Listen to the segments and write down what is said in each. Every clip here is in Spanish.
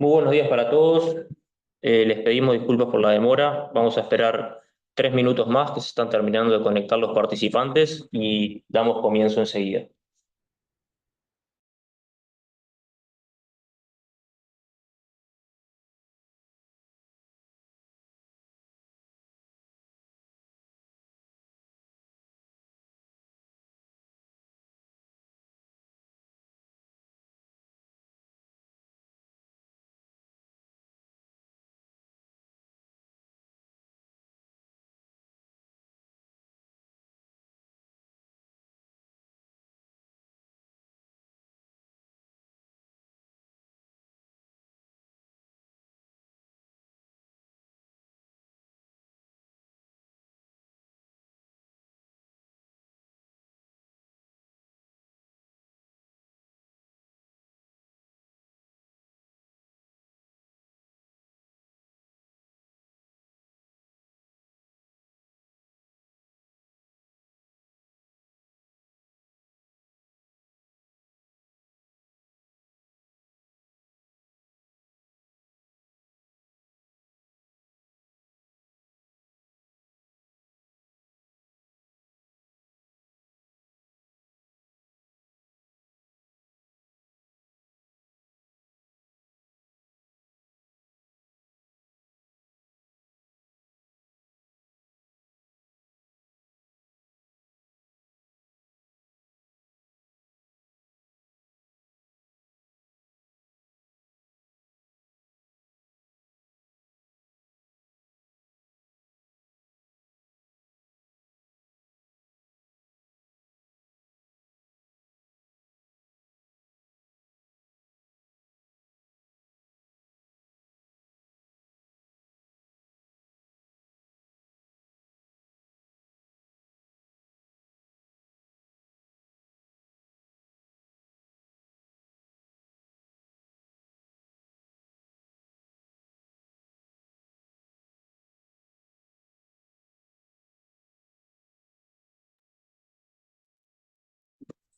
Muy buenos días para todos. Les pedimos disculpas por la demora. Vamos a esperar 3 minutos más que se están terminando de conectar los participantes y damos comienzo enseguida.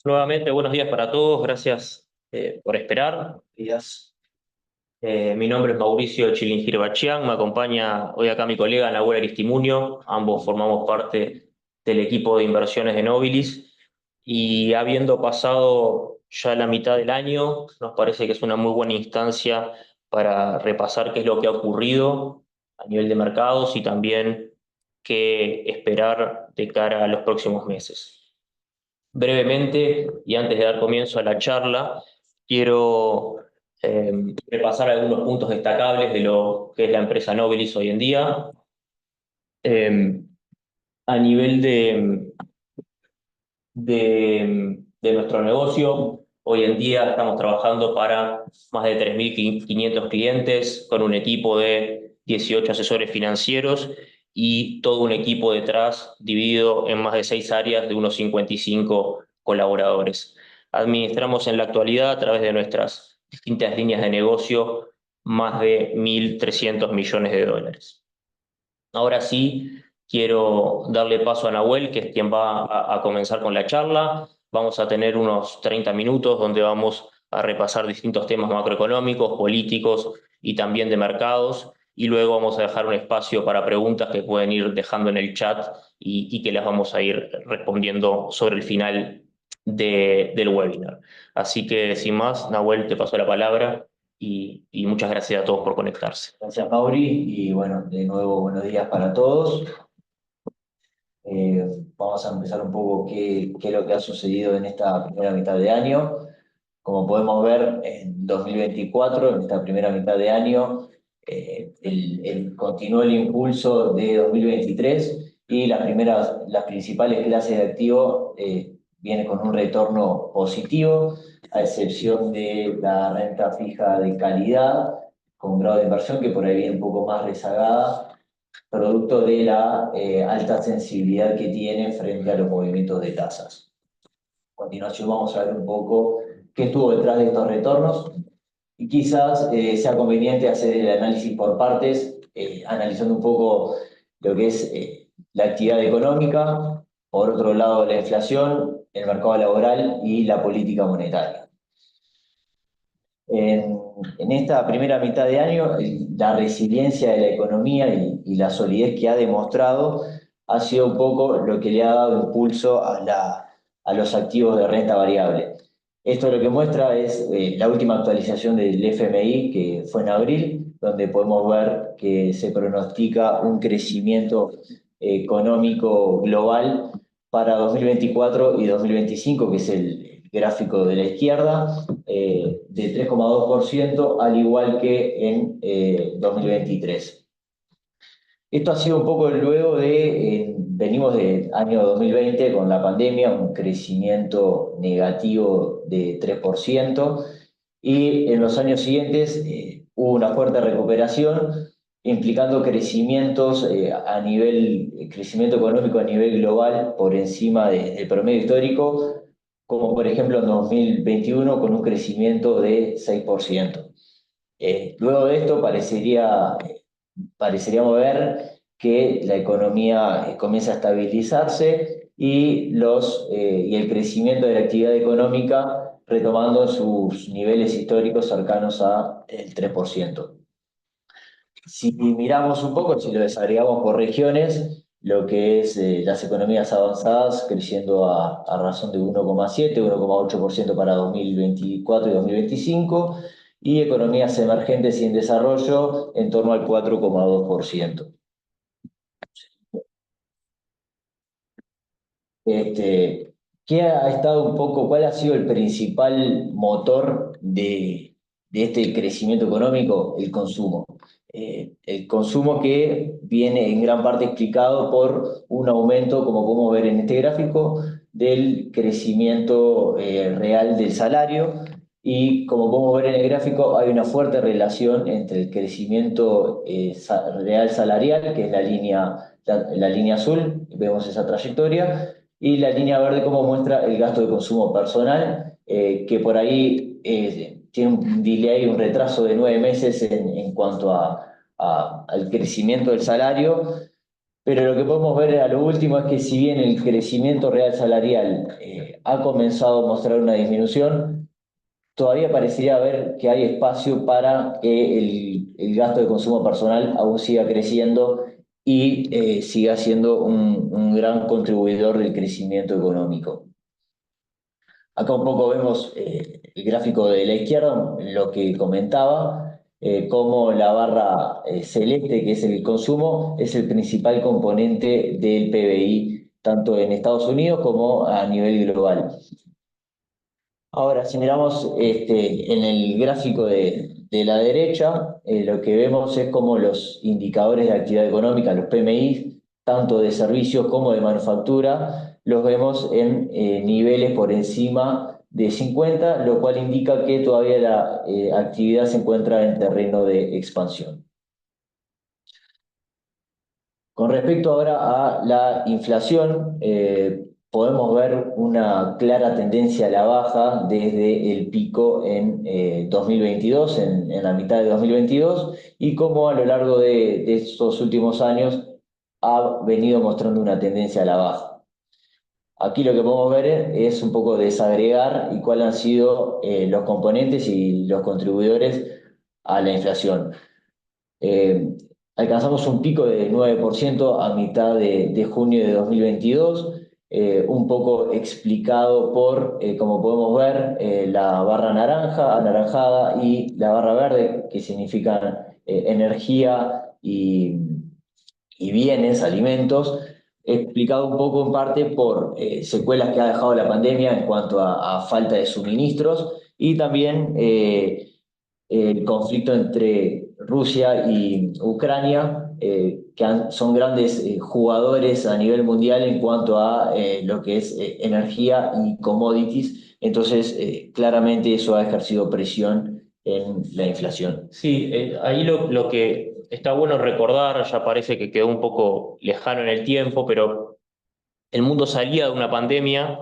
Nuevamente, buenos días para todos. Gracias por esperar. Buenos días. Mi nombre es Mauricio Chilingir Bachián. Me acompaña hoy acá mi colega Nahuel Aristimuño. Ambos formamos parte del equipo de inversiones de Nobilis. Y habiendo pasado ya la mitad del año, nos parece que es una muy buena instancia para repasar qué es lo que ha ocurrido a nivel de mercados y también qué esperar de cara a los próximos meses. Brevemente, y antes de dar comienzo a la charla, quiero eh, repasar algunos puntos destacables de lo que es la empresa Nobilis hoy en día. Eh, a nivel de nuestro negocio, hoy en día estamos trabajando para más de 3.500 clientes con un equipo de 18 asesores financieros y todo un equipo detrás dividido en más de 6 áreas de unos 55 colaboradores. Administramos en la actualidad a través de nuestras distintas líneas de negocio más de 1.300 millones de dólares. Ahora sí, quiero darle paso a Nahuel, que es quien va a comenzar con la charla. Vamos a tener unos 30 minutos donde vamos a repasar distintos temas macroeconómicos, políticos y también de mercados. Y luego vamos a dejar un espacio para preguntas que pueden ir dejando en el chat y que las vamos a ir respondiendo sobre el final del webinar. Así que sin más, Nahuel, te paso la palabra y muchas gracias a todos por conectarse. Gracias, Mauri, y bueno, de nuevo buenos días para todos. Vamos a empezar un poco qué es lo que ha sucedido en esta primera mitad de año. Como podemos ver, en 2024, en esta primera mitad de año, continuó el impulso de 2023 y las principales clases de activos vienen con un retorno positivo, a excepción de la renta fija de calidad, con grado de inversión que por ahí viene un poco más rezagada, producto de la alta sensibilidad que tiene frente a los movimientos de tasas. A continuación vamos a ver un poco qué estuvo detrás de estos retornos y quizás sea conveniente hacer el análisis por partes, analizando un poco lo que es la actividad económica, por otro lado la inflación, el mercado laboral y la política monetaria. En en esta primera mitad de año, la resiliencia de la economía y la solidez que ha demostrado ha sido un poco lo que le ha dado impulso a los activos de renta variable. Esto lo que muestra es la última actualización del FMI, que fue en abril, donde podemos ver que se pronostica un crecimiento económico global para 2024 y 2025, que es el gráfico de la izquierda, de 3,2%, al igual que en 2023. Esto ha sido un poco luego venimos del año 2020 con la pandemia, un crecimiento negativo de 3%, y en los años siguientes hubo una fuerte recuperación, implicando crecimientos crecimiento económico a nivel global por encima del promedio histórico, como por ejemplo en 2021 con un crecimiento de 6%. Luego de esto pareceríamos ver que la economía comienza a estabilizarse y el crecimiento de la actividad económica retomando sus niveles históricos cercanos al 3%. Si miramos un poco, si lo desagregamos por regiones, lo que es las economías avanzadas creciendo a razón de 1,7, 1,8% para 2024 y 2025, y economías emergentes y en desarrollo en torno al 4,2%. ¿Qué ha estado un poco, cuál ha sido el principal motor de este crecimiento económico? El consumo. El consumo que viene en gran parte explicado por un aumento, como podemos ver en este gráfico, del crecimiento real del salario. Y como podemos ver en el gráfico, hay una fuerte relación entre el crecimiento real salarial, que es la línea azul, vemos esa trayectoria, y la línea verde como muestra el gasto de consumo personal, que por ahí tiene un delay, un retraso de 9 meses en cuanto al crecimiento del salario, pero lo que podemos ver a lo último es que si bien el crecimiento real salarial ha comenzado a mostrar una disminución, todavía parecería haber que hay espacio para que el gasto de consumo personal aún siga creciendo y siga siendo un gran contribuidor del crecimiento económico. Acá un poco vemos el gráfico de la izquierda, lo que comentaba, cómo la barra celeste, que es el consumo, es el principal componente del PBI, tanto en Estados Unidos como a nivel global. Ahora, si miramos en el gráfico de la derecha, lo que vemos es como los indicadores de actividad económica, los PMI, tanto de servicios como de manufactura, los vemos en niveles por encima de 50, lo cual indica que todavía la actividad se encuentra en terreno de expansión. Con respecto ahora a la inflación, podemos ver una clara tendencia a la baja desde el pico en 2022, en la mitad de 2022, y cómo a lo largo de estos últimos años ha venido mostrando una tendencia a la baja. Aquí lo que podemos ver es un poco desagregar y cuáles han sido los componentes y los contribuidores a la inflación. Alcanzamos un pico de 9% a mitad de junio de 2022, un poco explicado por, como podemos ver, la barra anaranjada y la barra verde, que significan energía y bienes, alimentos, explicado un poco en parte por secuelas que ha dejado la pandemia en cuanto a falta de suministros y también el conflicto entre Rusia y Ucrania, son grandes jugadores a nivel mundial en cuanto a lo que es energía y commodities. Entonces, claramente eso ha ejercido presión en la inflación. Sí, ahí lo que está bueno recordar, ya parece que quedó un poco lejano en el tiempo, pero el mundo salía de una pandemia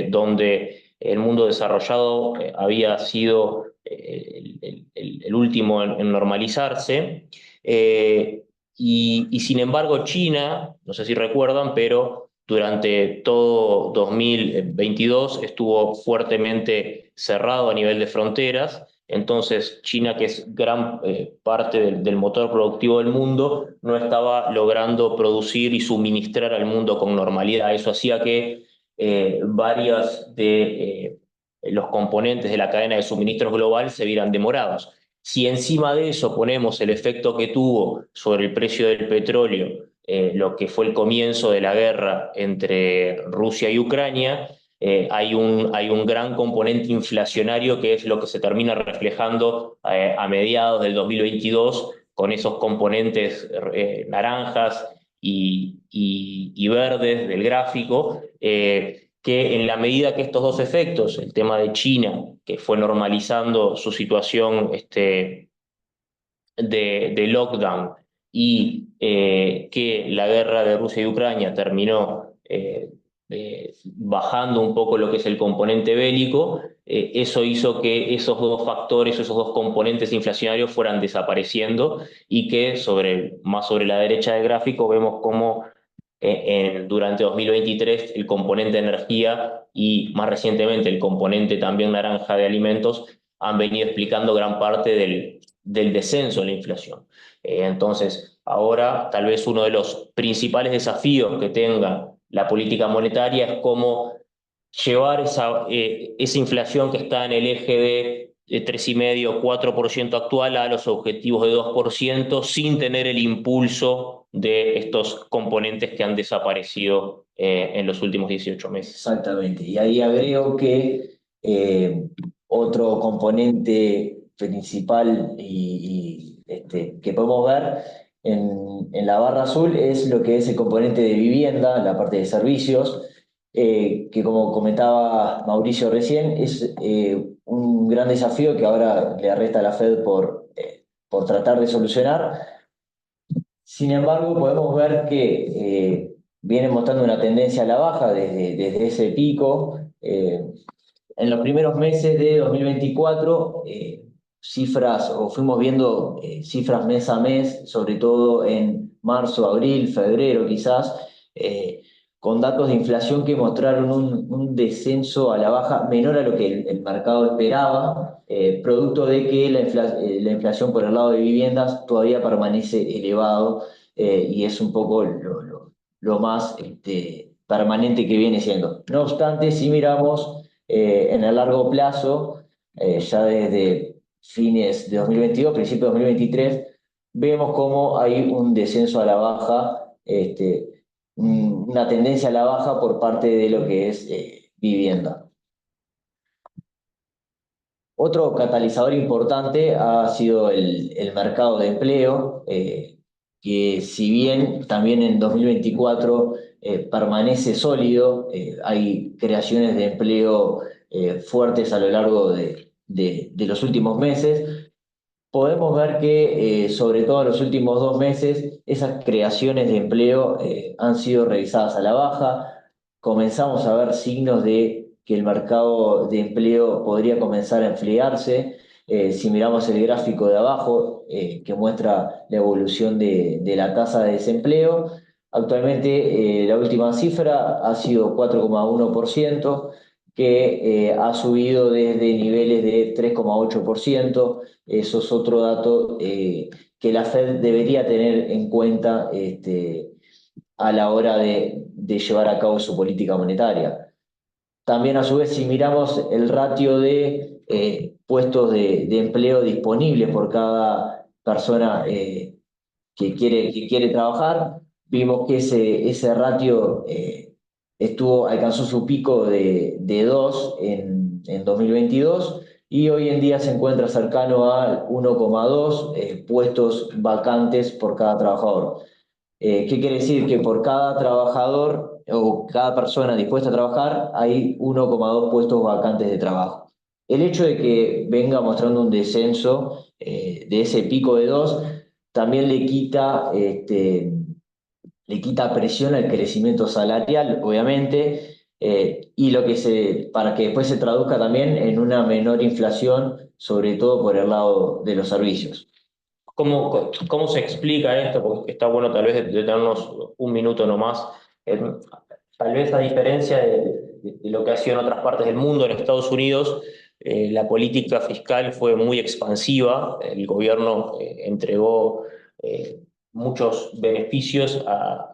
donde el mundo desarrollado había sido el último en normalizarse. Y sin embargo, China, no sé si recuerdan, pero durante todo 2022 estuvo fuertemente cerrado a nivel de fronteras Entonces, China, que es gran parte del motor productivo del mundo, no estaba logrando producir y suministrar al mundo con normalidad. Eso hacía que varias de los componentes de la cadena de suministros global se vieran demorados. Si encima de eso ponemos el efecto que tuvo sobre el precio del petróleo, lo que fue el comienzo de la guerra entre Rusia y Ucrania, hay un gran componente inflacionario que es lo que se termina reflejando a mediados del 2022 con esos componentes naranjas y verdes del gráfico, que en la medida que estos dos efectos, el tema de China, que fue normalizando su situación de lockdown, y que la guerra de Rusia y Ucrania terminó bajando un poco lo que es el componente bélico, eso hizo que esos dos factores, esos dos componentes inflacionarios fueran desapareciendo y que más sobre la derecha del gráfico vemos cómo durante 2023 el componente energía y más recientemente el componente también naranja de alimentos han venido explicando gran parte del descenso en la inflación. Entonces, ahora tal vez uno de los principales desafíos que tenga la política monetaria es cómo llevar esa inflación que está en el eje de 3,5-4% actual a los objetivos de 2% sin tener el impulso de estos componentes que han desaparecido en los últimos 18 meses. Exactamente. Y ahí agrego que otro componente principal que podemos ver en la barra azul es lo que es el componente de vivienda, la parte de servicios, que como comentaba Mauricio recién, es un gran desafío que ahora le resta a la Fed por tratar de solucionar. Sin embargo, podemos ver que viene mostrando una tendencia a la baja desde ese pico. En los primeros meses de 2024, cifras, o fuimos viendo cifras mes a mes, sobre todo en marzo, abril, febrero quizás, con datos de inflación que mostraron un descenso a la baja menor a lo que el mercado esperaba, producto de que la inflación por el lado de viviendas todavía permanece elevado, y es un poco lo más permanente que viene siendo. No obstante, si miramos en el largo plazo, ya desde fines de 2022, principios de 2023, vemos cómo hay un descenso a la baja, una tendencia a la baja por parte de lo que es vivienda. Otro catalizador importante ha sido el mercado de empleo, que si bien también en 2024 permanece sólido, hay creaciones de empleo fuertes a lo largo de los últimos meses. Podemos ver que, sobre todo en los últimos 2 meses, esas creaciones de empleo han sido revisadas a la baja. Comenzamos a ver signos de que el mercado de empleo podría comenzar a enfriarse. Si miramos el gráfico de abajo, que muestra la evolución de la tasa de desempleo, actualmente la última cifra ha sido 4,1%, que ha subido desde niveles de 3,8%. Eso es otro dato que la Fed debería tener en cuenta a la hora de llevar a cabo su política monetaria. También, a su vez, si miramos el ratio de puestos de empleo disponibles por cada persona que quiere trabajar, vimos que ese ratio alcanzó su pico de 2 en 2022 y hoy en día se encuentra cercano al 1,2 puestos vacantes por cada trabajador. ¿Qué quiere decir? Que por cada trabajador o cada persona dispuesta a trabajar hay 1,2 puestos vacantes de trabajo. El hecho de que venga mostrando un descenso de ese pico de 2 también le quita presión al crecimiento salarial, obviamente, y para que después se traduzca también en una menor inflación, sobre todo por el lado de los servicios. ¿Cómo se explica esto? Porque está bueno tal vez detenernos un minuto nomás. Tal vez a diferencia de lo que ha sido en otras partes del mundo, en Estados Unidos, La política fiscal fue muy expansiva, el gobierno entregó muchos beneficios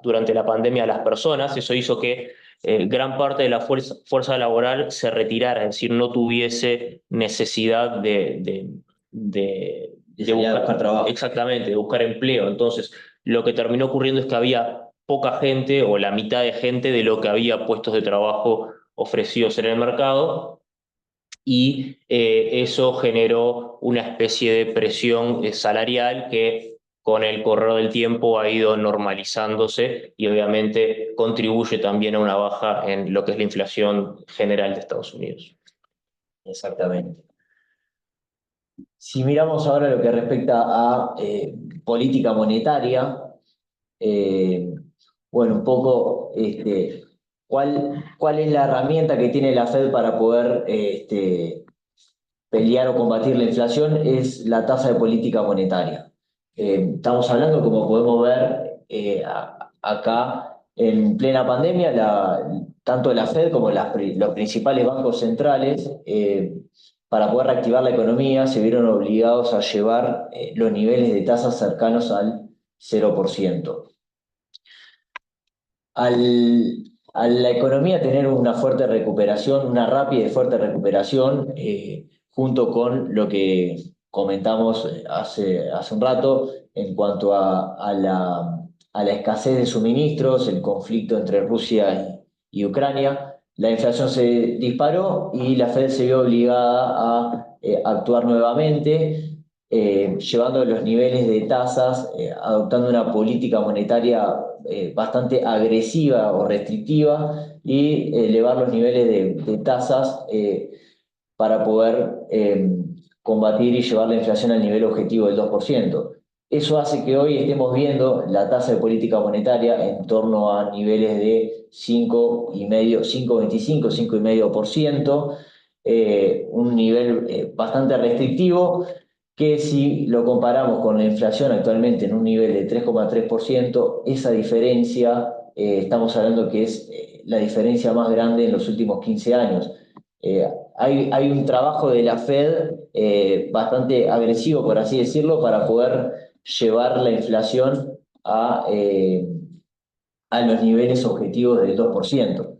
durante la pandemia a las personas, eso hizo que gran parte de la fuerza laboral se retirara, es decir, no tuviese necesidad De de salir a buscar buscar, trabajo. exactamente, de buscar empleo. Entonces, lo que terminó ocurriendo es que había poca gente o la mitad de gente de lo que había puestos de trabajo ofrecidos en el mercado y eso generó una especie de presión salarial que con el correr del tiempo ha ido normalizándose y obviamente contribuye también a una baja en lo que es la inflación general de Estados Unidos. Exactamente. Si miramos ahora lo que respecta a política monetaria, eh, bueno, un poco cuál es la herramienta que tiene la Fed para poder pelear o combatir la inflación es la tasa de política monetaria. Estamos hablando, como podemos ver acá, en plena pandemia, tanto la Fed como los principales bancos centrales, para poder reactivar la economía, se vieron obligados a llevar los niveles de tasas cercanos al 0%. A la economía tener una fuerte recuperación, una rápida y fuerte recuperación, junto con lo que comentamos hace un rato en cuanto a la escasez de suministros, el conflicto entre Rusia y Ucrania, la inflación se disparó y la Fed se vio obligada a actuar nuevamente, llevando los niveles de tasas, adoptando una política monetaria bastante agresiva o restrictiva y elevar los niveles de tasas para poder combatir y llevar la inflación al nivel objetivo del 2%. Eso hace que hoy estemos viendo la tasa de política monetaria en torno a niveles de 5,5, 5,25, 5,5%, un nivel bastante restrictivo que si lo comparamos con la inflación actualmente en un nivel de 3,3%, esa diferencia, estamos hablando que es la diferencia más grande en los últimos 15 años. Eh, hay un trabajo de la Fed bastante agresivo, por así decirlo, para poder llevar la inflación a los niveles objetivos del 2%.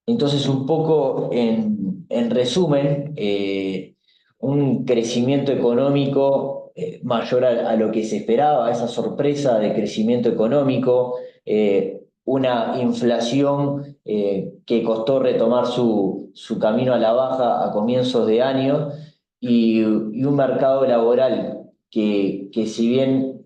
Entonces, un poco en resumen, un crecimiento económico mayor a lo que se esperaba, esa sorpresa de crecimiento económico, una inflación que costó retomar su camino a la baja a comienzos de año y un mercado laboral que si bien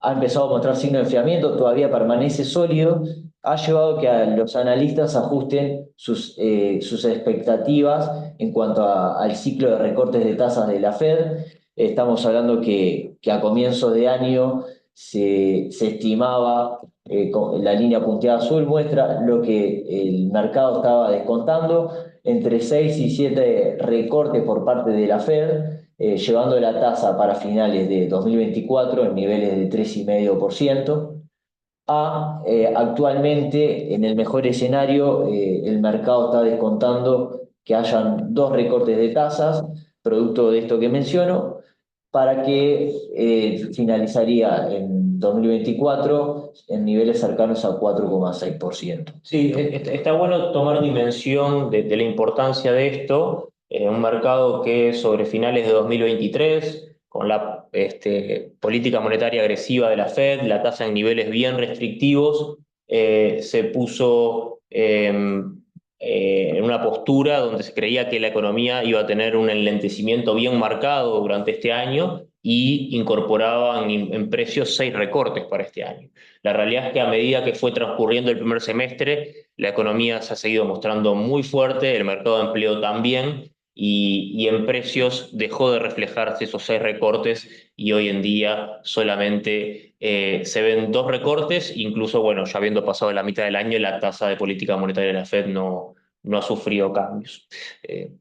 ha empezado a mostrar signos de enfriamiento, todavía permanece sólido, ha llevado que a los analistas ajusten sus expectativas en cuanto al ciclo de recortes de tasas de la Fed. Estamos hablando que a comienzos de año se estimaba, la línea punteada azul muestra lo que el mercado estaba descontando, entre 6 y 7 recortes por parte de la Fed, llevando la tasa para finales de 2024 en niveles de 3,5%. Actualmente, en el mejor escenario, el mercado está descontando que hayan 2 recortes de tasas, producto de esto que menciono, para que finalizaría en 2024 en niveles cercanos a 4,6%. Sí, está bueno tomar dimensión de la importancia de esto en un mercado que sobre finales de 2023, con la política monetaria agresiva de la Fed, la tasa en niveles bien restrictivos, se puso en una postura donde se creía que la economía iba a tener un enlentecimiento bien marcado durante este año y incorporaban en precios 6 recortes para este año. La realidad es que a medida que fue transcurriendo el primer semestre, la economía se ha seguido mostrando muy fuerte, el mercado de empleo también, y en precios dejó de reflejarse esos 6 recortes y hoy en día solamente se ven 2 recortes, incluso, bueno, ya habiendo pasado la mitad del año, la tasa de política monetaria de la Fed no ha sufrido cambios.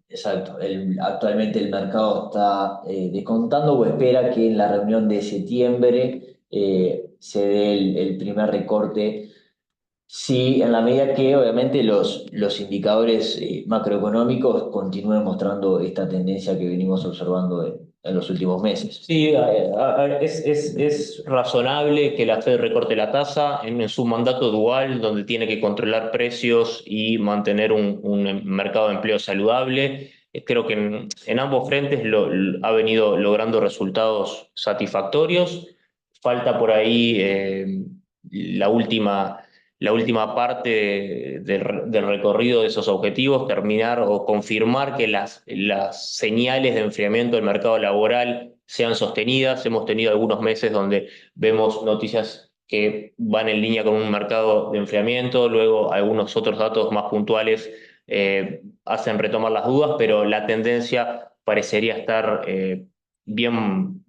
Exacto. Actualmente el mercado está descontando o espera que en la reunión de septiembre se dé el primer recorte Sí, en la medida que obviamente los indicadores macroeconómicos continúen mostrando esta tendencia que venimos observando en los últimos meses. Sí, es razonable que la Fed recorte la tasa en su mandato dual, donde tiene que controlar precios y mantener un mercado de empleo saludable. Creo que en ambos frentes ha venido logrando resultados satisfactorios. Falta por ahí la última, la última parte del recorrido de esos objetivos, terminar o confirmar que las señales de enfriamiento del mercado laboral sean sostenidas. Hemos tenido algunos meses donde vemos noticias que van en línea con un mercado de enfriamiento, luego algunos otros datos más puntuales hacen retomar las dudas, pero la tendencia parecería estar bien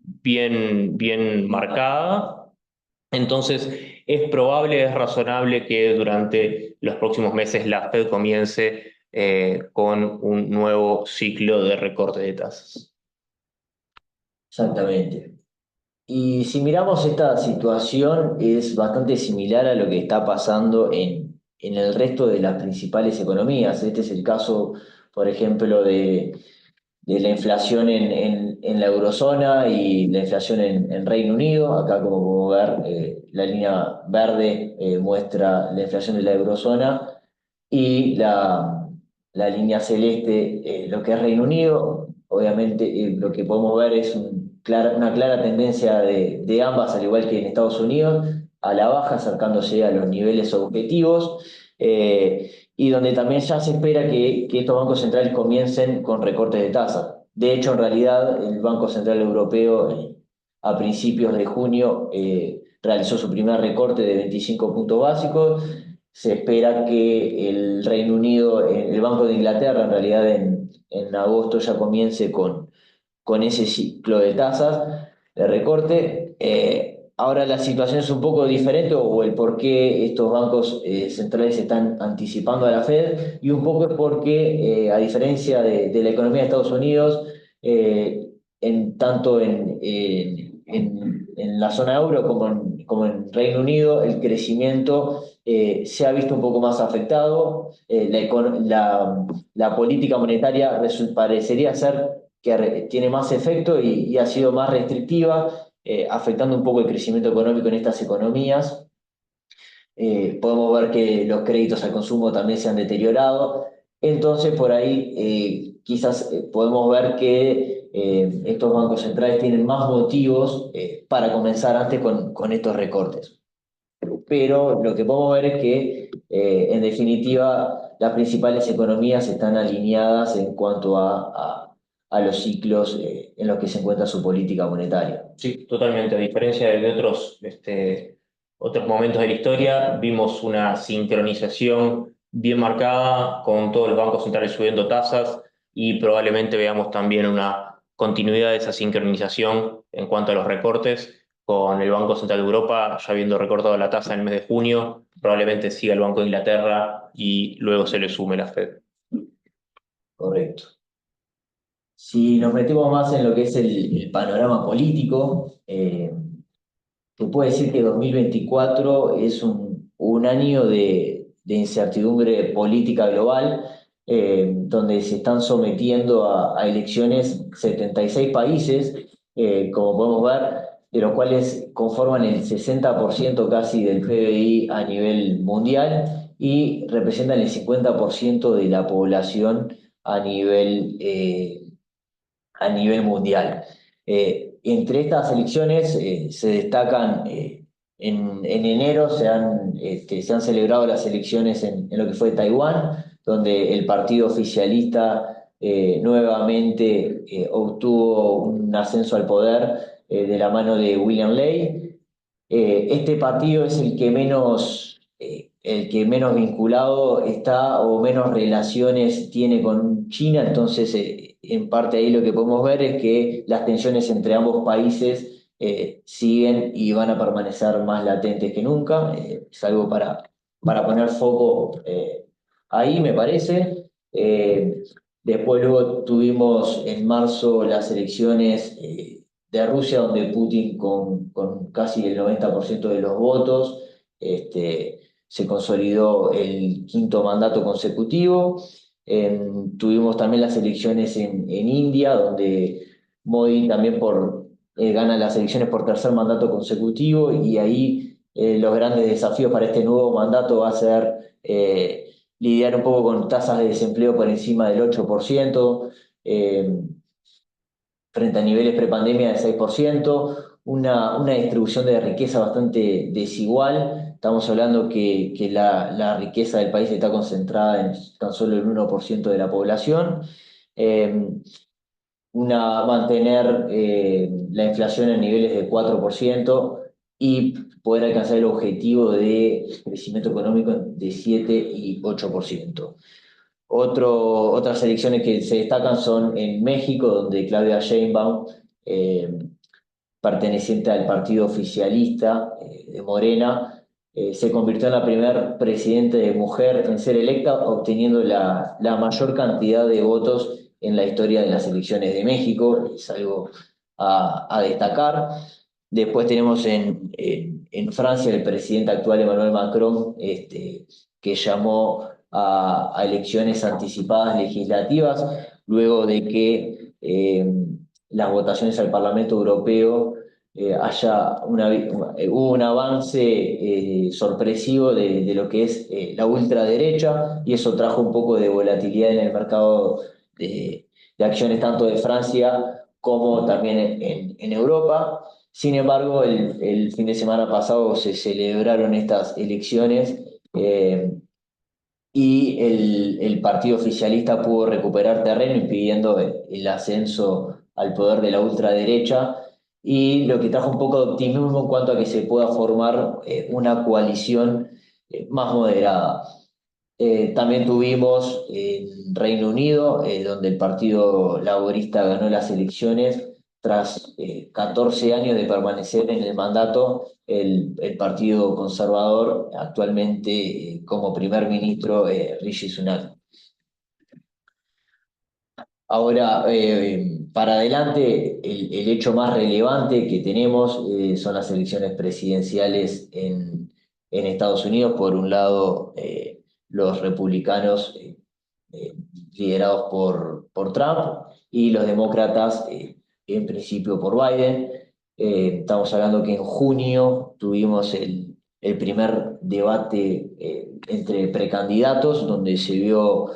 marcada. Entonces, es probable, es razonable que durante los próximos meses la Fed comience con un nuevo ciclo de recorte de tasas. Exactamente. Y si miramos esta situación, es bastante similar a lo que está pasando en el resto de las principales economías. Este es el caso, por ejemplo, de la inflación en la eurozona y la inflación en Reino Unido. Acá, como podemos ver, la línea verde muestra la inflación de la eurozona y la línea celeste, lo que es Reino Unido. Obviamente, lo que podemos ver es una clara tendencia de ambas, al igual que en Estados Unidos, a la baja, acercándose a los niveles objetivos. Y donde también ya se espera que estos bancos centrales comiencen con recortes de tasas. De hecho, en realidad, el Banco Central Europeo a principios de junio realizó su primer recorte de 25 puntos básicos. Se espera que el Reino Unido, el Banco de Inglaterra, en realidad en agosto ya comience con ese ciclo de tasas de recorte. Ahora la situación es un poco diferente o el por qué estos bancos centrales están anticipando a la Fed y un poco es porque a diferencia de la economía de Estados Unidos, tanto en la zona euro como en Reino Unido, el crecimiento se ha visto un poco más afectado. La política monetaria parecería ser que tiene más efecto y ha sido más restrictiva, afectando un poco el crecimiento económico en estas economías. Podemos ver que los créditos al consumo también se han deteriorado. Entonces, por ahí quizás podemos ver que estos bancos centrales tienen más motivos para comenzar antes con estos recortes. Pero lo que podemos ver es que, en definitiva, las principales economías están alineadas en cuanto a los ciclos en los que se encuentra su política monetaria. Sí, totalmente. A diferencia de otros, otros momentos de la historia, vimos una sincronización bien marcada con todos los bancos centrales subiendo tasas y probablemente veamos también una continuidad de esa sincronización en cuanto a los recortes, con el Banco Central de Europa ya habiendo recortado la tasa en el mes de junio, probablemente siga el Banco de Inglaterra y luego se le sume la Fed. Correcto. Si nos metemos más en lo que es el panorama político, se puede decir que 2024 es un año de incertidumbre política global, donde se están sometiendo a elecciones 76 países, como podemos ver, de los cuales conforman el 60% casi del PBI a nivel mundial y representan el 50% de la población a nivel mundial. Entre estas elecciones se destacan, en enero se han celebrado las elecciones en lo que fue Taiwán, donde el partido oficialista nuevamente obtuvo un ascenso al poder de la mano de William Ley. Este partido es el que menos vinculado está o menos relaciones tiene con China, entonces en parte ahí lo que podemos ver es que las tensiones entre ambos países siguen y van a permanecer más latentes que nunca. Es algo para poner foco ahí, me parece. Después luego tuvimos en marzo las elecciones de Rusia, donde Putin con casi el 90% de los votos, se consolidó el quinto mandato consecutivo. Tuvimos también las elecciones en India, donde Modi también gana las elecciones por tercer mandato consecutivo, y ahí los grandes desafíos para este nuevo mandato va a ser lidiar un poco con tasas de desempleo por encima del 8%, eh, frente a niveles prepandemia de 6%, una distribución de riqueza bastante desigual. Estamos hablando que la riqueza del país está concentrada en tan solo el 1% de la población. Eh, Mantener la inflación en niveles de 4% y poder alcanzar el objetivo de crecimiento económico de 7 y 8%. Otras elecciones que se destacan son en México, donde Claudia Sheinbaum, eh, perteneciente al partido oficialista de Morena, se convirtió en la primera presidenta de mujer en ser electa, obteniendo la mayor cantidad de votos en la historia de las elecciones de México. Es algo a destacar. Después tenemos en Francia el presidente actual Emmanuel Macron, que llamó a elecciones anticipadas legislativas, luego de que las votaciones al Parlamento Europeo hubo un avance sorpresivo de lo que es la ultraderecha, y eso trajo un poco de volatilidad en el mercado de acciones tanto de Francia como también en Europa. Sin embargo, el fin de semana pasado se celebraron estas elecciones, y el partido oficialista pudo recuperar terreno, impidiendo el ascenso al poder de la ultraderecha, y lo que trajo un poco de optimismo en cuanto a que se pueda formar una coalición más moderada. También tuvimos en Reino Unido, donde el Partido Laborista ganó las elecciones tras 14 años de permanecer en el mandato. El Partido Conservador, actualmente como primer ministro, Rishi Sunak. Ahora, para adelante, el hecho más relevante que tenemos son las elecciones presidenciales en Estados Unidos. Por un lado, los republicanos eh, liderados por Trump, y los demócratas, en principio por Biden. Estamos hablando que en junio tuvimos el primer debate entre precandidatos, donde se vio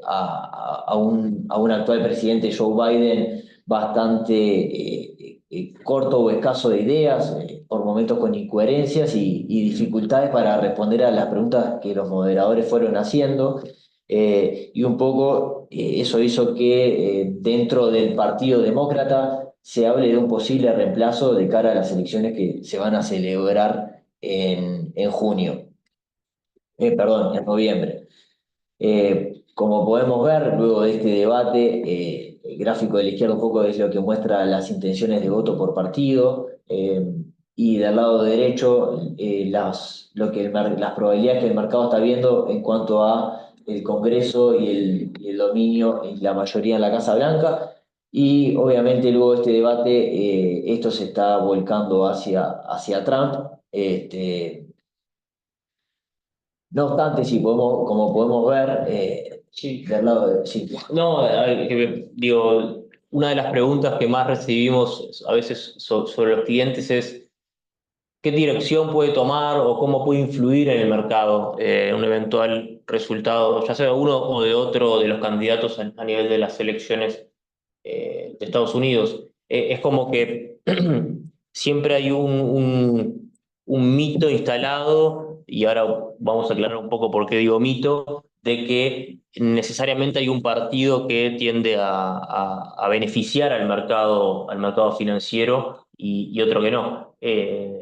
a un actual presidente, Joe Biden, bastante corto o escaso de ideas, por momentos con incoherencias y dificultades para responder a las preguntas que los moderadores fueron haciendo. Y un poco eso hizo que dentro del Partido Demócrata se hable de un posible reemplazo de cara a las elecciones que se van a celebrar en junio, perdón, en noviembre. Como podemos ver, luego de este debate, el gráfico de la izquierda un poco es lo que muestra las intenciones de voto por partido, y del lado derecho las probabilidades que el mercado está viendo en cuanto a el Congreso y el dominio y la mayoría en la Casa Blanca. Y obviamente luego de este debate, esto se está volcando hacia Trump. No obstante, sí, como podemos ver, Sí. del lado de... Sí, No, a ver, digo, una de las preguntas que más recibimos a veces sobre los clientes es qué dirección puede tomar o cómo puede influir en el mercado un eventual resultado, ya sea de uno o de otro de los candidatos a nivel de las elecciones de Estados Unidos. Es como que siempre hay un mito instalado, y ahora vamos a aclarar un poco por qué digo mito, de que necesariamente hay un partido que tiende a beneficiar al mercado financiero y otro que no.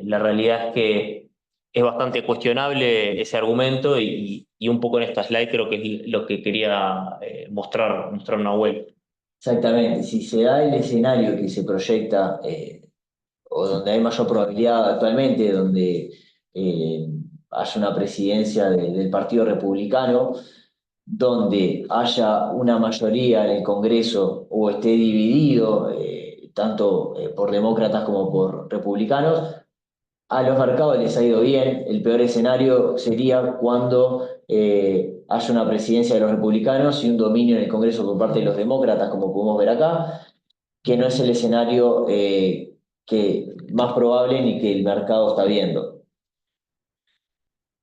La realidad es que es bastante cuestionable ese argumento y un poco en esta slide creo que es lo que quería mostrar Nahuel. exactamente. Si se da el escenario que se proyecta, o donde hay mayor probabilidad actualmente, donde eh, haya una presidencia del Partido Republicano, donde haya una mayoría en el Congreso o esté dividido tanto por demócratas como por republicanos, A los mercados les ha ido bien. El peor escenario sería cuando haya una presidencia de los republicanos y un dominio en el Congreso por parte de los demócratas, como podemos ver acá, que no es el escenario más probable ni que el mercado está viendo.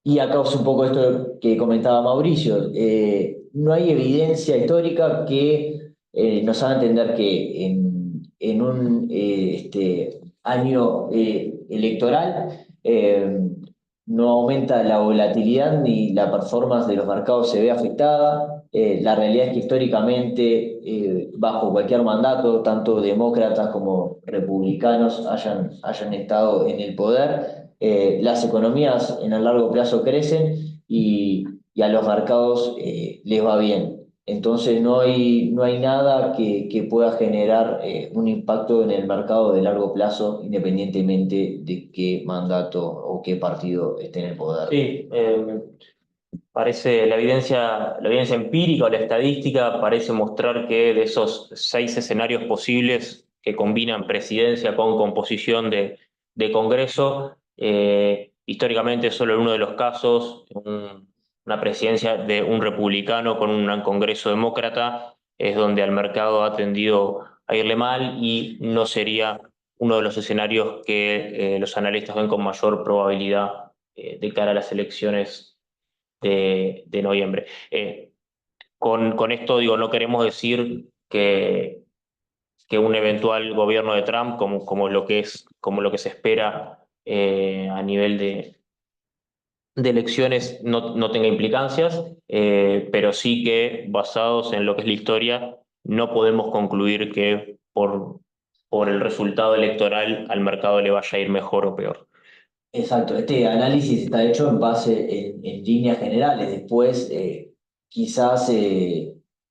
Y acá es un poco esto que comentaba Mauricio. No hay evidencia histórica que nos haga entender que en un año electoral no aumenta la volatilidad ni la performance de los mercados se ve afectada. La realidad es que históricamente, bajo cualquier mandato, tanto demócratas como republicanos hayan estado en el poder, las economías en el largo plazo crecen y a los mercados les va bien. Entonces no hay nada que pueda generar un impacto en el mercado de largo plazo, independientemente de qué mandato o qué partido esté en el poder. Sí, parece la evidencia empírica o la estadística parece mostrar que de esos 6 escenarios posibles que combinan presidencia con composición de Congreso, históricamente solo en uno de los casos, una presidencia de un republicano con un Congreso demócrata, es donde al mercado ha tendido a irle mal y no sería uno de los escenarios que los analistas ven con mayor probabilidad de cara a las elecciones de noviembre. Con esto digo, no queremos decir que un eventual gobierno de Trump, como lo que se espera a nivel de elecciones, no tenga implicancias, pero sí que basados en lo que es la historia, no podemos concluir que por el resultado electoral al mercado le vaya a ir mejor o peor. Exacto, este análisis está hecho en base en líneas generales. Después, quizás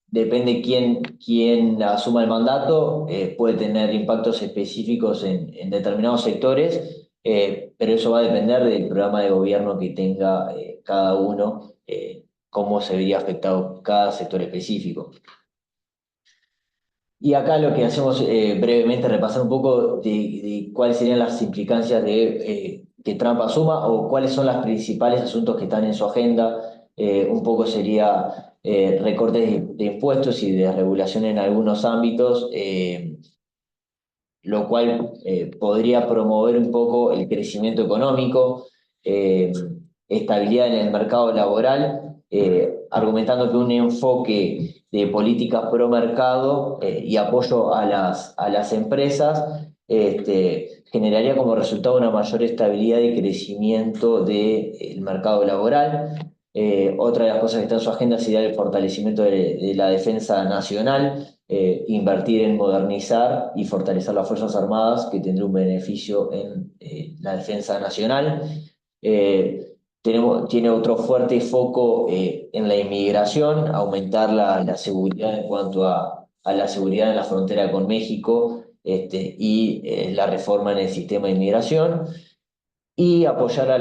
depende quién asuma el mandato, puede tener impactos específicos en determinados sectores, pero eso va a depender del programa de gobierno que tenga cada uno, cómo se vería afectado cada sector específico. Y acá lo que hacemos brevemente es repasar un poco de cuáles serían las implicancias de que Trump asuma o cuáles son los principales asuntos que están en su agenda. Un poco sería recortes de impuestos y de regulación en algunos ámbitos, lo cual podría promover un poco el crecimiento económico, eh, estabilidad en el mercado laboral, argumentando que un enfoque de políticas pro mercado y apoyo a las empresas generaría como resultado una mayor estabilidad y crecimiento del mercado laboral. Otra de las cosas que está en su agenda sería el fortalecimiento de la defensa nacional, invertir en modernizar y fortalecer las Fuerzas Armadas, que tendrá un beneficio en la defensa nacional. Tiene otro fuerte foco en la inmigración, aumentar la seguridad en cuanto a la seguridad en la frontera con México y la reforma en el sistema de inmigración y apoyar a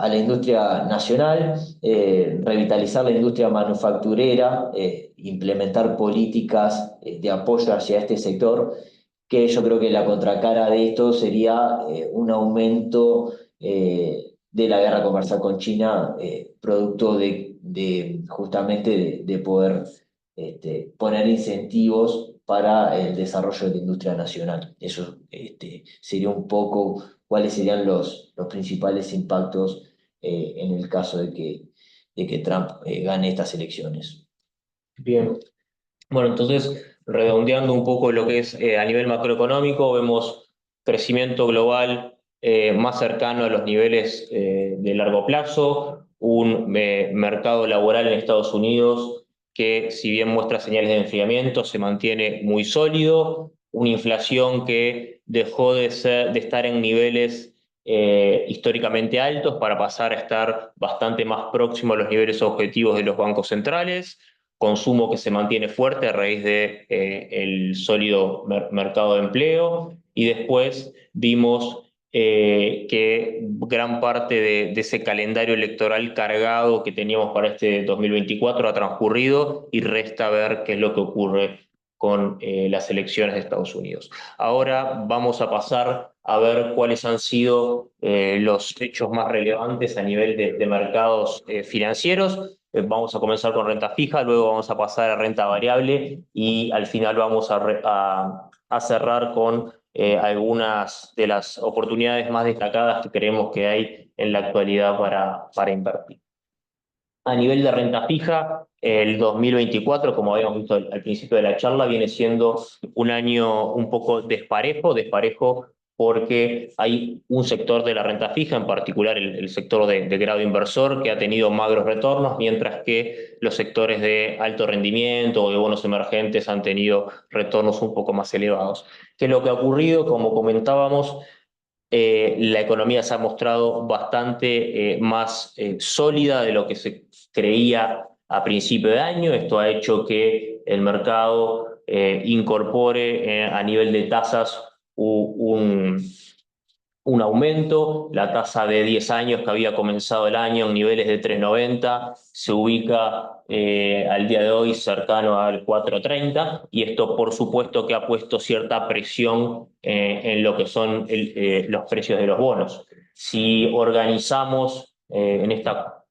la industria nacional, revitalizar la industria manufacturera, implementar políticas de apoyo hacia este sector, que yo creo que la contracara de esto sería un aumento de la guerra comercial con China, producto de justamente de poder poner incentivos para el desarrollo de la industria nacional. Eso sería un poco cuáles serían los principales impactos en el caso de que Trump gane estas elecciones. Bien. Bueno, entonces, redondeando un poco lo que es a nivel macroeconómico, vemos crecimiento global más cercano a los niveles de largo plazo, un mercado laboral en Estados Unidos que, si bien muestra señales de enfriamiento, se mantiene muy sólido, una inflación que dejó de estar en niveles históricamente altos para pasar a estar bastante más próximo a los niveles objetivos de los bancos centrales, consumo que se mantiene fuerte a raíz de el sólido mercado de empleo, y después vimos que gran parte de ese calendario electoral cargado que teníamos para este 2024 ha transcurrido y resta ver qué es lo que ocurre con las elecciones de Estados Unidos. Ahora vamos a pasar a ver cuáles han sido los hechos más relevantes a nivel de mercados financieros. Vamos a comenzar con renta fija, luego vamos a pasar a renta variable y al final vamos a cerrar con algunas de las oportunidades más destacadas que creemos que hay en la actualidad para invertir. A nivel de renta fija, el 2024, como habíamos visto al principio de la charla, viene siendo un año un poco desparejo porque hay un sector de la renta fija, en particular el sector de grado inversor, que ha tenido magros retornos, mientras que los sectores de alto rendimiento o de bonos emergentes han tenido retornos un poco más elevados. ¿Qué es lo que ha ocurrido? Como comentábamos, la economía se ha mostrado bastante más sólida de lo que se creía a principio de año. Esto ha hecho que el mercado incorpore a nivel de tasas un aumento. La tasa de 10 años que había comenzado el año en niveles de 3,90 se ubica al día de hoy cercano al 4,30 y esto por supuesto que ha puesto cierta presión en lo que son los precios de los bonos. Si organizamos en esta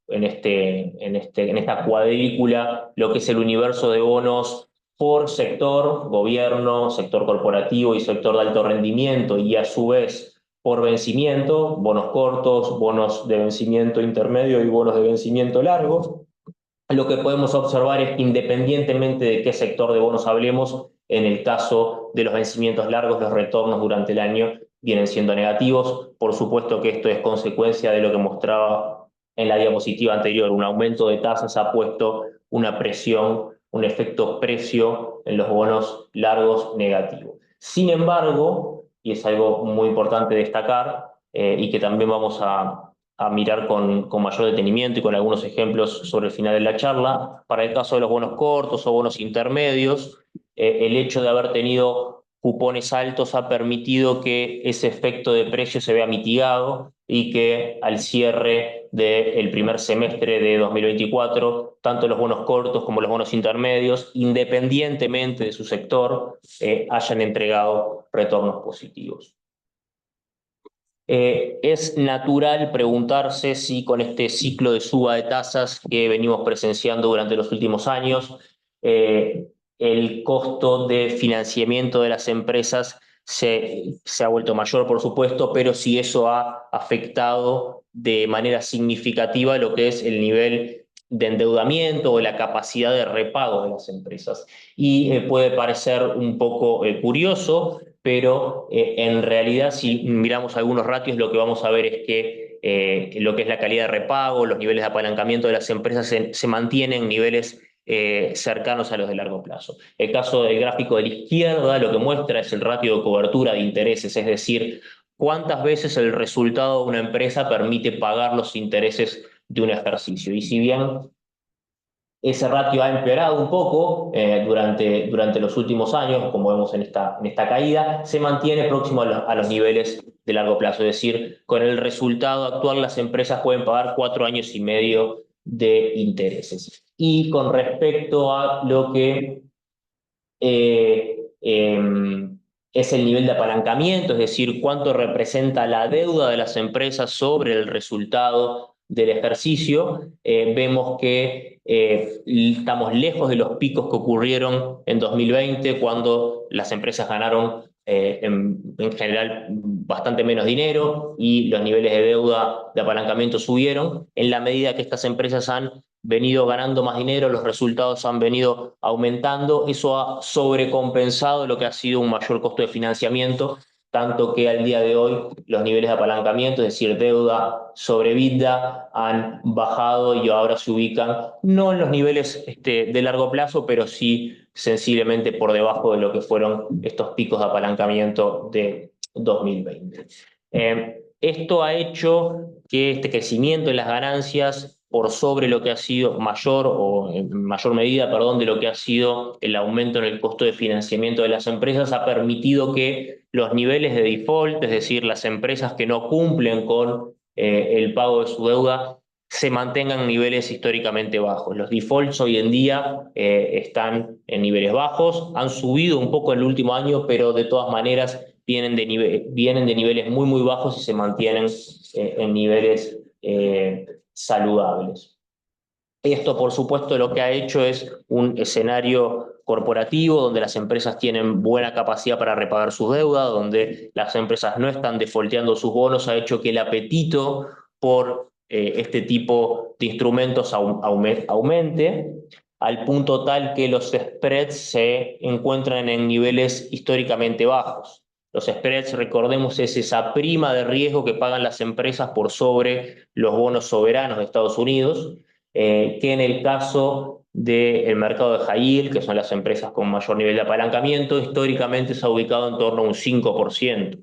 cuadrícula lo que es el universo de bonos por sector, gobierno, sector corporativo y sector de alto rendimiento, y a su vez por vencimiento, bonos cortos, bonos de vencimiento intermedio y bonos de vencimiento largo, lo que podemos observar es que independientemente de qué sector de bonos hablemos, en el caso de los vencimientos largos, los retornos durante el año vienen siendo negativos. Por supuesto que esto es consecuencia de lo que mostraba en la diapositiva anterior. Un aumento de tasas ha puesto una presión, un efecto precio en los bonos largos negativo. Sin embargo, y es algo muy importante destacar, y que también vamos a mirar con mayor detenimiento y con algunos ejemplos sobre el final de la charla. Para el caso de los bonos cortos o bonos intermedios, el hecho de haber tenido cupones altos ha permitido que ese efecto de precio se vea mitigado y que al cierre del primer semestre de 2024, tanto los bonos cortos como los bonos intermedios, independientemente de su sector, hayan entregado retornos positivos. Es natural preguntarse si con este ciclo de suba de tasas que venimos presenciando durante los últimos años, el costo de financiamiento de las empresas se ha vuelto mayor, por supuesto, pero si eso ha afectado de manera significativa lo que es el nivel de endeudamiento o la capacidad de repago de las empresas. Y puede parecer un poco curioso, pero en realidad si miramos algunos ratios lo que vamos a ver es que lo que es la calidad de repago, los niveles de apalancamiento de las empresas se mantienen en niveles cercanos a los de largo plazo. El caso del gráfico de la izquierda lo que muestra es el ratio de cobertura de intereses, es decir, cuántas veces el resultado de una empresa permite pagar los intereses de un ejercicio. Y si bien ese ratio ha empeorado un poco durante los últimos años, como vemos en esta caída, se mantiene próximo a los niveles de largo plazo. Es decir, con el resultado actual las empresas pueden pagar 4 años y medio de intereses. Y con respecto a lo que es el nivel de apalancamiento, es decir, cuánto representa la deuda de las empresas sobre el resultado del ejercicio, vemos que estamos lejos de los picos que ocurrieron en 2020, cuando las empresas ganaron en general bastante menos dinero y los niveles de deuda de apalancamiento subieron. En la medida que estas empresas han venido ganando más dinero, los resultados han venido aumentando, eso ha sobrecompensado lo que ha sido un mayor costo de financiamiento, tanto que al día de hoy los niveles de apalancamiento, es decir, deuda sobre EBITDA, han bajado y ahora se ubican no en los niveles de largo plazo, pero sí sensiblemente por debajo de lo que fueron estos picos de apalancamiento de 2020. Esto ha hecho que este crecimiento en las ganancias por sobre lo que ha sido mayor, o en mayor medida, perdón, de lo que ha sido el aumento en el costo de financiamiento de las empresas, ha permitido que los niveles de default, es decir, las empresas que no cumplen con el pago de su deuda, se mantengan en niveles históricamente bajos. Los defaults hoy en día están en niveles bajos, han subido un poco en el último año, pero de todas maneras vienen de niveles muy, muy bajos y se mantienen en niveles saludables. Esto, por supuesto, lo que ha hecho es un escenario corporativo donde las empresas tienen buena capacidad para repagar sus deudas, donde las empresas no están defaulteando sus bonos, ha hecho que el apetito por este tipo de instrumentos aumente, al punto tal que los spreads se encuentran en niveles históricamente bajos. Los spreads, recordemos, es esa prima de riesgo que pagan las empresas por sobre los bonos soberanos de Estados Unidos, que en el caso del mercado de high yield, que son las empresas con mayor nivel de apalancamiento, históricamente se ha ubicado en torno a un 5%.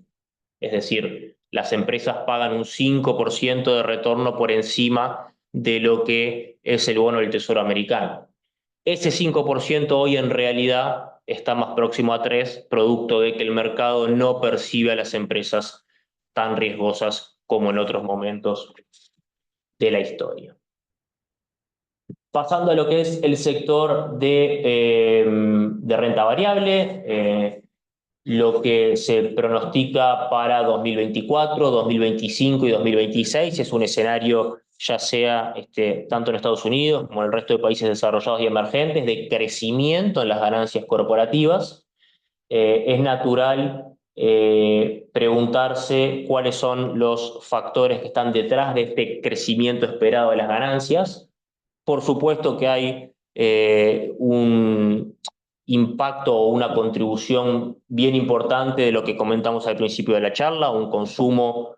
Es decir, las empresas pagan un 5% de retorno por encima de lo que es el bono del Tesoro americano. Ese 5% hoy en realidad está más próximo a 3%, producto de que el mercado no percibe a las empresas tan riesgosas como en otros momentos de la historia. Pasando a lo que es el sector de renta variable, lo que se pronostica para 2024, 2025 y 2026 es un escenario, ya sea tanto en Estados Unidos como en el resto de países desarrollados y emergentes, de crecimiento en las ganancias corporativas. Es natural preguntarse cuáles son los factores que están detrás de este crecimiento esperado de las ganancias. Por supuesto que hay un impacto o una contribución bien importante de lo que comentamos al principio de la charla, un consumo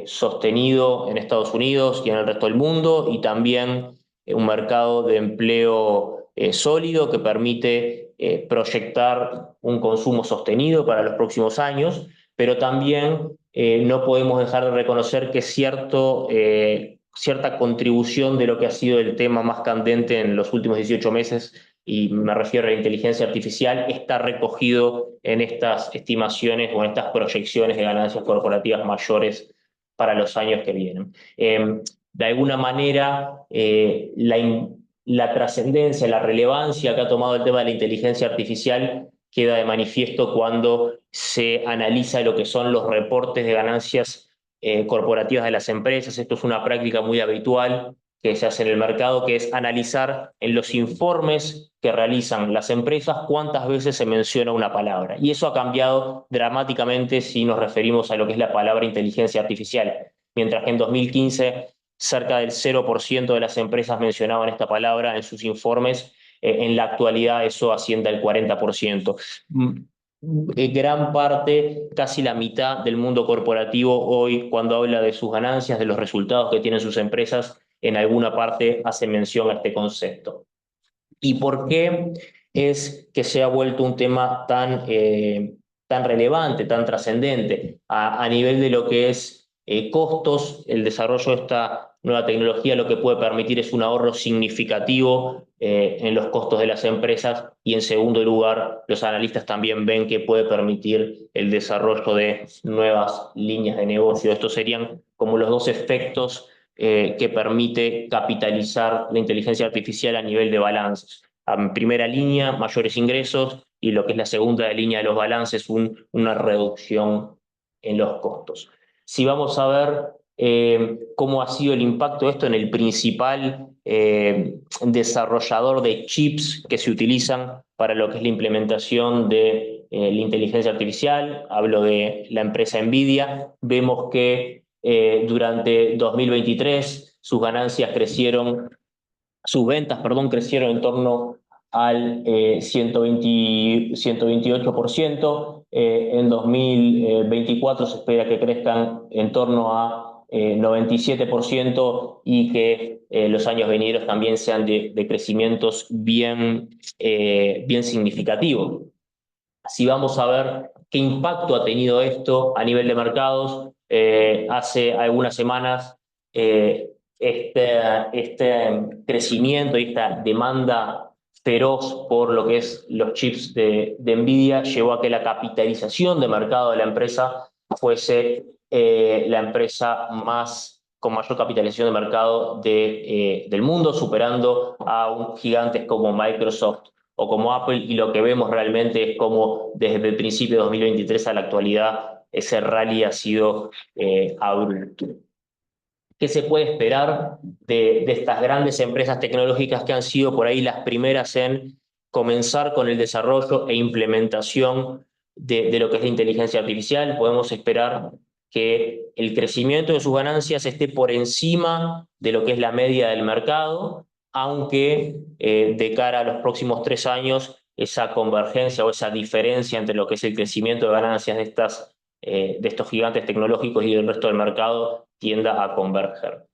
sostenido en Estados Unidos y en el resto del mundo, y también un mercado de empleo sólido que permite proyectar un consumo sostenido para los próximos años, pero también no podemos dejar de reconocer que cierta contribución de lo que ha sido el tema más candente en los últimos 18 meses, y me refiero a la inteligencia artificial, está recogido en estas estimaciones o en estas proyecciones de ganancias corporativas mayores para los años que vienen. De alguna manera, la trascendencia, la relevancia que ha tomado el tema de la inteligencia artificial queda de manifiesto cuando se analiza lo que son los reportes de ganancias corporativas de las empresas. Esto es una práctica muy habitual que se hace en el mercado, que es analizar en los informes que realizan las empresas cuántas veces se menciona una palabra. Y eso ha cambiado dramáticamente si nos referimos a lo que es la palabra inteligencia artificial. Mientras que en 2015 cerca del 0% de las empresas mencionaban esta palabra en sus informes, en la actualidad eso asciende al 40%. Gran parte, casi la mitad del mundo corporativo hoy, cuando habla de sus ganancias, de los resultados que tienen sus empresas, en alguna parte hace mención a este concepto. ¿Y por qué es que se ha vuelto un tema tan relevante, tan trascendente a nivel de lo que es costos? El desarrollo de esta nueva tecnología lo que puede permitir es un ahorro significativo en los costos de las empresas, y en segundo lugar, los analistas también ven que puede permitir el desarrollo de nuevas líneas de negocio. Estos serían como los dos efectos que permite capitalizar la inteligencia artificial a nivel de balances. En primera línea, mayores ingresos, y lo que es la segunda línea de los balances, una reducción en los costos. Si vamos a ver cómo ha sido el impacto de esto en el principal desarrollador de chips que se utilizan para lo que es la implementación de la inteligencia artificial, hablo de la empresa NVIDIA, vemos que durante 2023 sus ventas crecieron en torno al 128%. En 2024 se espera que crezcan en torno a 97%, y que los años venideros también sean de crecimientos bien significativos. Si vamos a ver qué impacto ha tenido esto a nivel de mercados, hace algunas semanas este crecimiento y esta demanda feroz por lo que es los chips de NVIDIA llevó a que la capitalización de mercado de la empresa fuese la empresa más con mayor capitalización de mercado del mundo, superando a gigantes como Microsoft o como Apple, y lo que vemos realmente es como desde el principio de 2023 a la actualidad ese rally ha sido abrupto. ¿Qué se puede esperar de estas grandes empresas tecnológicas que han sido por ahí las primeras en comenzar con el desarrollo e implementación de lo que es la inteligencia artificial? Podemos esperar que el crecimiento de sus ganancias esté por encima de lo que es la media del mercado, aunque de cara a los próximos 3 años esa convergencia o esa diferencia entre lo que es el crecimiento de ganancias de estos gigantes tecnológicos y del resto del mercado tienda a converger.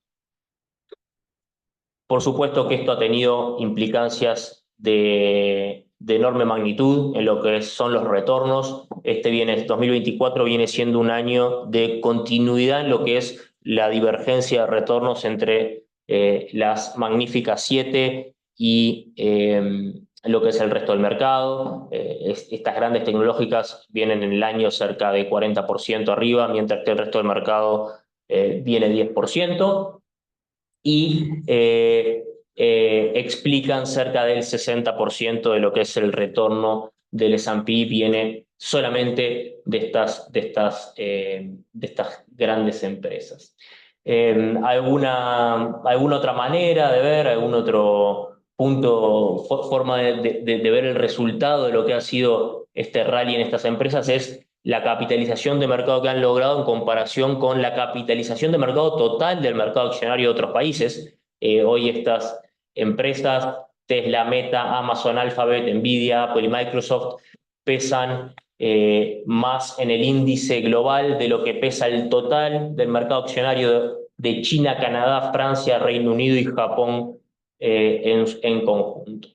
Por supuesto que esto ha tenido implicancias de enorme magnitud en lo que son los retornos. 2024 viene siendo un año de continuidad en lo que es la divergencia de retornos entre las magníficas 7 y lo que es el resto del mercado. Estas grandes tecnológicas vienen en el año cerca de 40% arriba, mientras que el resto del mercado viene 10%. Y explican cerca del 60% de lo que es el retorno del S&P, viene solamente de estas grandes empresas. ¿Alguna otra manera de ver, algún otro punto, forma de ver el resultado de lo que ha sido este rally en estas empresas? Es la capitalización de mercado que han logrado en comparación con la capitalización de mercado total del mercado accionario de otros países. Hoy estas empresas, Tesla, Meta, Amazon, Alphabet, Nvidia, Apple y Microsoft, pesan más en el índice global de lo que pesa el total del mercado accionario de China, Canadá, Francia, Reino Unido y Japón en conjunto.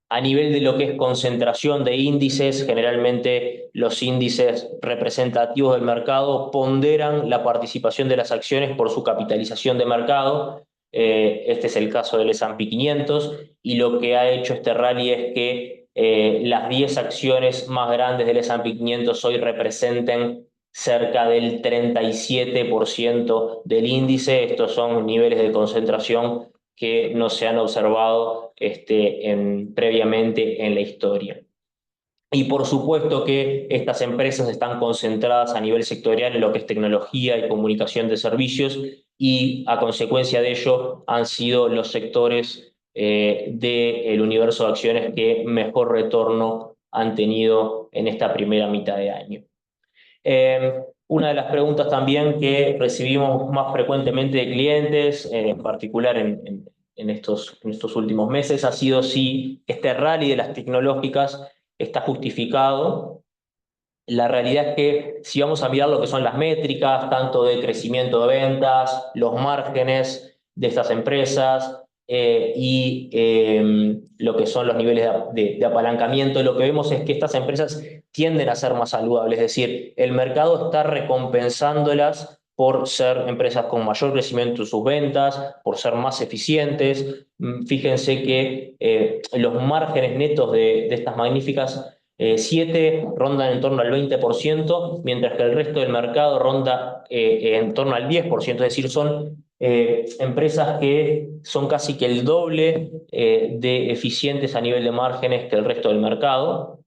A nivel de lo que es concentración de índices, generalmente los índices representativos del mercado ponderan la participación de las acciones por su capitalización de mercado. Este es el caso del S&P 500, y lo que ha hecho este rally es que las 10 acciones más grandes del S&P 500 hoy representen cerca del 37% del índice. Estos son niveles de concentración que no se han observado previamente en la historia. Y por supuesto que estas empresas están concentradas a nivel sectorial en lo que es tecnología y comunicación de servicios, y a consecuencia de ello han sido los sectores del universo de acciones que mejor retorno han tenido en esta primera mitad de año. Una de las preguntas también que recibimos más frecuentemente de clientes, en particular en estos últimos meses, ha sido si este rally de las tecnológicas está justificado. La realidad es que si vamos a mirar lo que son las métricas, tanto de crecimiento de ventas, los márgenes de estas empresas y lo que son los niveles de apalancamiento, lo que vemos es que estas empresas tienden a ser más saludables, es decir, el mercado está recompensándolas por ser empresas con mayor crecimiento en sus ventas, por ser más eficientes. Fíjense que los márgenes netos de estas magníficas 7 rondan en torno al 20%, mientras que el resto del mercado ronda en torno al 10%, es decir, son empresas que son casi que el doble de eficientes a nivel de márgenes que el resto del mercado.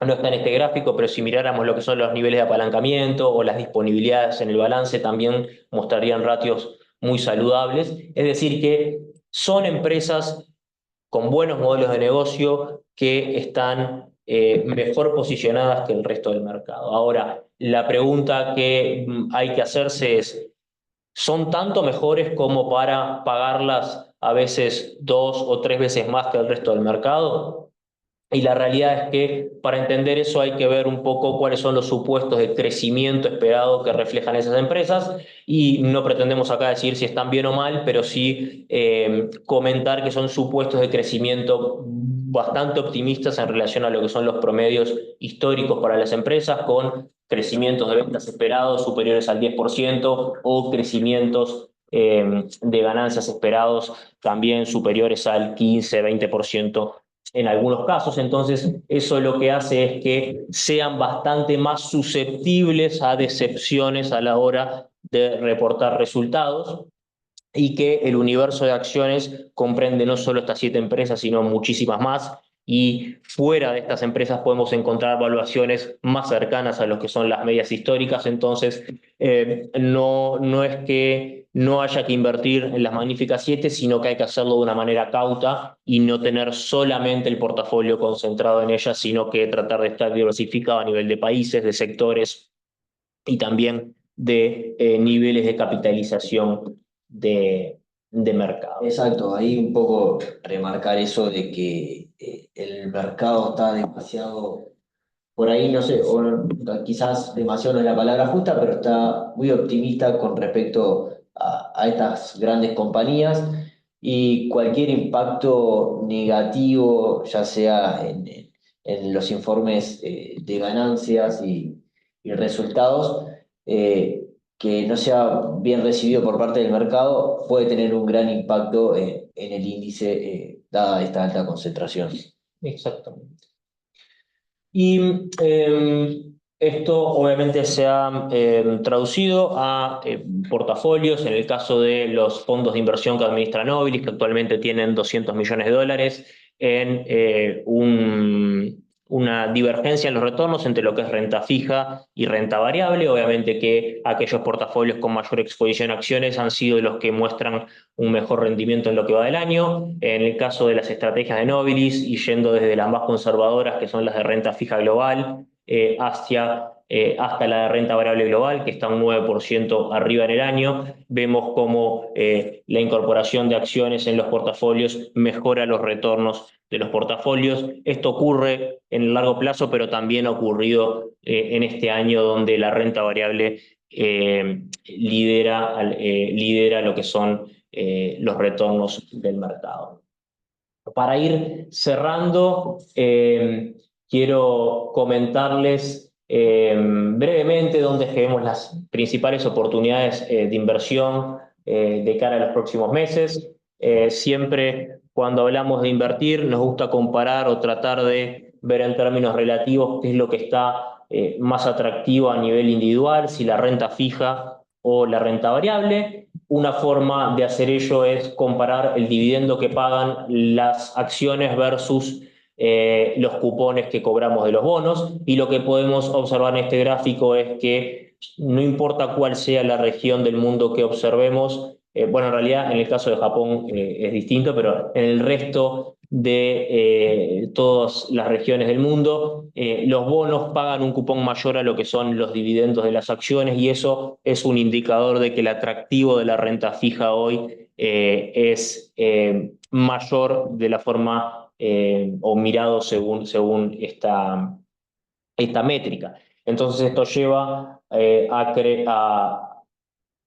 No está en este gráfico, pero si miráramos lo que son los niveles de apalancamiento o las disponibilidades en el balance, también mostrarían ratios muy saludables. Es decir, que son empresas con buenos modelos de negocio que están mejor posicionadas que el resto del mercado. Ahora, la pregunta que hay que hacerse es, ¿son tanto mejores como para pagarlas a veces 2 o 3 veces más que el resto del mercado? Y la realidad es que para entender eso hay que ver un poco cuáles son los supuestos de crecimiento esperado que reflejan esas empresas, y no pretendemos acá decir si están bien o mal, pero sí comentar que son supuestos de crecimiento bastante optimistas en relación a lo que son los promedios históricos para las empresas, con crecimientos de ventas esperados superiores al 10% o crecimientos de ganancias esperados también superiores al 15-20% en algunos casos. Entonces, eso lo que hace es que sean bastante más susceptibles a decepciones a la hora de reportar resultados, y que el universo de acciones comprende no solo estas 7 empresas, sino muchísimas más, y fuera de estas empresas podemos encontrar valuaciones más cercanas a lo que son las medias históricas. Entonces, no es que no haya que invertir en las magníficas 7, sino que hay que hacerlo de una manera cauta y no tener solamente el portafolio concentrado en ellas, sino que tratar de estar diversificado a nivel de países, de sectores y también de niveles de capitalización de mercado. Exacto, ahí un poco remarcar eso de que el mercado está demasiado, por ahí no sé, o quizás demasiado no es la palabra justa, pero está muy optimista con respecto a estas grandes compañías y cualquier impacto negativo, ya sea en los informes de ganancias y resultados, que no sea bien recibido por parte del mercado, puede tener un gran impacto en el índice, dada esta alta concentración. Exactamente. Y esto obviamente se ha traducido a portafolios. En el caso de los fondos de inversión que administra Nobilis, que actualmente tienen $200 millones, en una divergencia en los retornos entre lo que es renta fija y renta variable. Obviamente que aquellos portafolios con mayor exposición a acciones han sido los que muestran un mejor rendimiento en lo que va del año. En el caso de las estrategias de Nobilis, y yendo desde las más conservadoras, que son las de renta fija global, hasta la de renta variable global, que está un 9% arriba en el año, vemos cómo la incorporación de acciones en los portafolios mejora los retornos de los portafolios. Esto ocurre en el largo plazo, pero también ha ocurrido en este año, donde la renta variable lidera lo que son los retornos del mercado. Para ir cerrando, quiero comentarles brevemente dónde es que vemos las principales oportunidades de inversión de cara a los próximos meses. Siempre cuando hablamos de invertir nos gusta comparar o tratar de ver en términos relativos qué es lo que está más atractivo a nivel individual, si la renta fija o la renta variable. Una forma de hacer ello es comparar el dividendo que pagan las acciones versus los cupones que cobramos de los bonos, y lo que podemos observar en este gráfico es que no importa cuál sea la región del mundo que observemos, bueno, en realidad en el caso de Japón es distinto, pero en el resto de todas las regiones del mundo, los bonos pagan un cupón mayor a lo que son los dividendos de las acciones, y eso es un indicador de que el atractivo de la renta fija hoy es mayor de la forma o mirado según esta métrica. Entonces esto lleva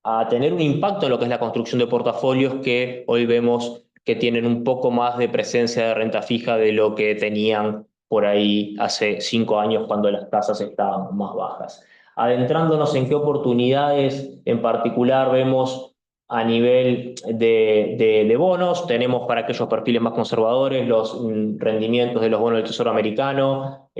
a tener un impacto en lo que es la construcción de portafolios, que hoy vemos que tienen un poco más de presencia de renta fija de lo que tenían por ahí hace 5 años, cuando las tasas estaban más bajas. Adentrándonos en qué oportunidades en particular vemos a nivel de bonos, tenemos para aquellos perfiles más conservadores los rendimientos de los bonos del Tesoro americano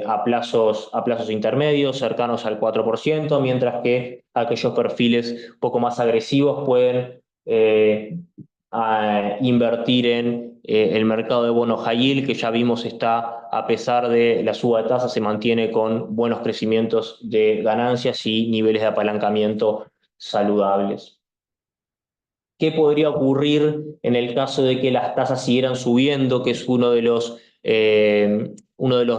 a plazos intermedios cercanos al 4%, mientras que aquellos perfiles un poco más agresivos pueden invertir en el mercado de bonos high yield, que ya vimos está, a pesar de la suba de tasas, se mantiene con buenos crecimientos de ganancias y niveles de apalancamiento saludables. ¿Qué podría ocurrir en el caso de que las tasas siguieran subiendo, que es uno de los